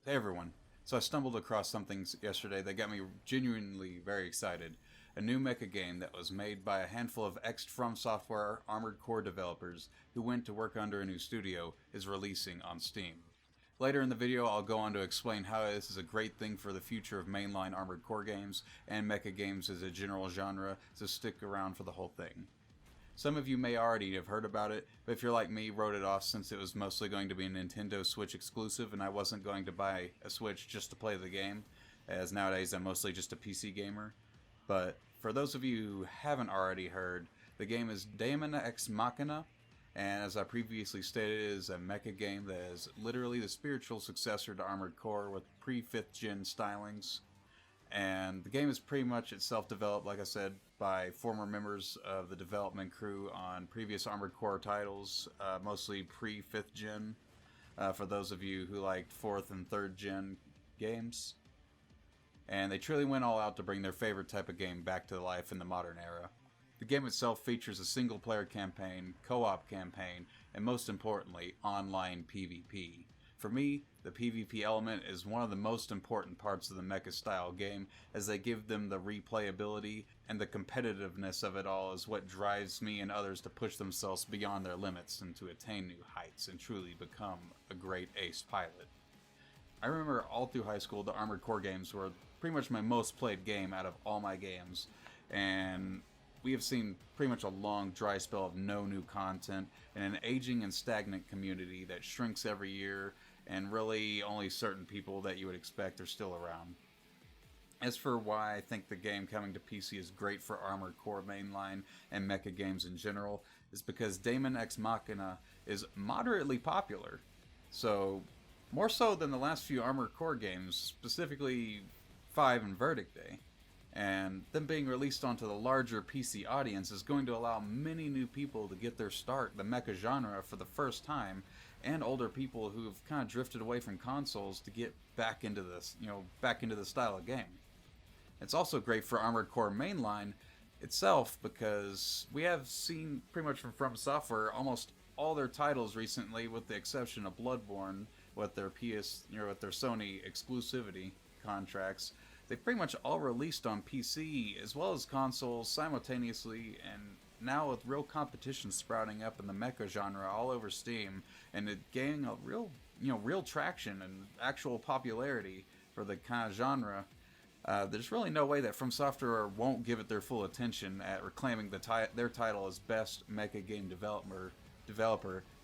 Hey everyone. So I stumbled across something yesterday that got me genuinely very excited. A new mecha game that was made by a handful of ex-From Software Armored Core developers who went to work under a new studio is releasing on Steam. Later in the video, I'll go on to explain how this is a great thing for the future of mainline Armored Core games and mecha games as a general genre, so stick around for the whole thing. Some of you may already have heard about it, but if you're like me, wrote it off since it was mostly going to be a Nintendo Switch exclusive and I wasn't going to buy a Switch just to play the game, as nowadays I'm mostly just a PC gamer. But for those of you who haven't already heard, the game is Daemon X Machina, and as I previously stated, it is a mecha game that is literally the spiritual successor to Armored Core with pre-5th gen stylings. And the game is pretty much itself developed, like I said, by former members of the development crew on previous Armored Core titles, mostly pre-5th gen, for those of you who liked 4th and 3rd gen games. And they truly went all out to bring their favorite type of game back to life in the modern era. The game itself features a single-player campaign, co-op campaign, and most importantly, online PvP. For me, the PvP element is one of the most important parts of the mecha-style game, as they give them the replayability, and the competitiveness of it all is what drives me and others to push themselves beyond their limits and to attain new heights and truly become a great ace pilot. I remember all through high school, the Armored Core games were pretty much my most played game out of all my games, and we have seen pretty much a long dry spell of no new content and an aging and stagnant community that shrinks every year, and really only certain people that you would expect are still around. As for why I think the game coming to PC is great for Armored Core mainline and mecha games in general, is because Daemon X Machina is moderately popular. So, more so than the last few Armored Core games, specifically 5 and Verdict Day. And them being released onto the larger PC audience is going to allow many new people to get their start in the mecha genre for the first time, and older people who've kind of drifted away from consoles to get back into this, back into the style of game. It's also great for Armored Core mainline itself because we have seen pretty much from Software almost all their titles recently, with the exception of Bloodborne, with their with their Sony exclusivity contracts. They've pretty much all released on PC as well as consoles simultaneously, and now with real competition sprouting up in the mecha genre all over Steam, and it gaining a real traction and actual popularity for the kind of genre. There's really no way that From Software won't give it their full attention at reclaiming their title as best mecha game developer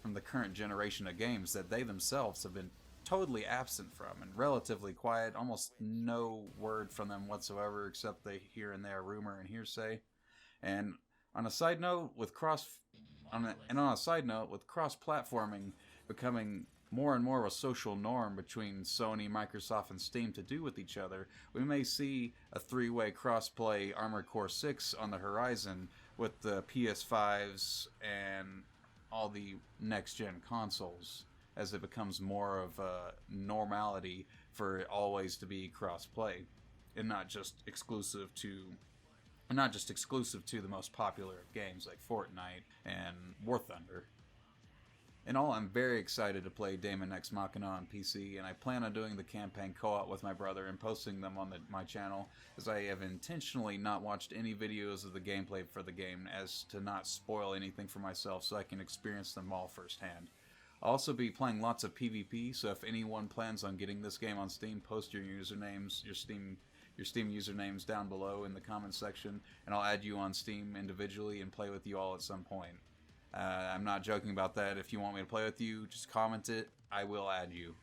from the current generation of games that they themselves have been totally absent from, and relatively quiet, almost no word from them whatsoever except the here and there rumor and hearsay. And on a side note, with cross-platforming becoming more and more of a social norm between Sony, Microsoft, and Steam to do with each other, we may see a three-way cross-play Armored Core 6 on the horizon with the PS5s and all the next-gen consoles, as it becomes more of a normality for it always to be cross-play, and not just exclusive to the most popular games like Fortnite and War Thunder. In all, I'm very excited to play Daemon X Machina on PC, and I plan on doing the campaign co-op with my brother and posting them on my channel, as I have intentionally not watched any videos of the gameplay for the game as to not spoil anything for myself so I can experience them all firsthand. I'll also be playing lots of PvP, so if anyone plans on getting this game on Steam, post your usernames, your Steam usernames down below in the comments section, and I'll add you on Steam individually and play with you all at some point. I'm not joking about that. If you want me to play with you, just comment it. I will add you.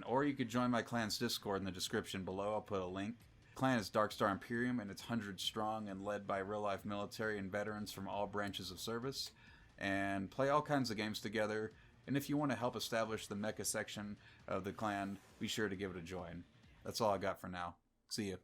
Or you could join my clan's Discord in the description below. I'll put a link. The clan is Darkstar Imperium, and it's 100 strong and led by real-life military and veterans from all branches of service, and play all kinds of games together. And if you want to help establish the mecha section of the clan, be sure to give it a join. That's all I got for now. See ya.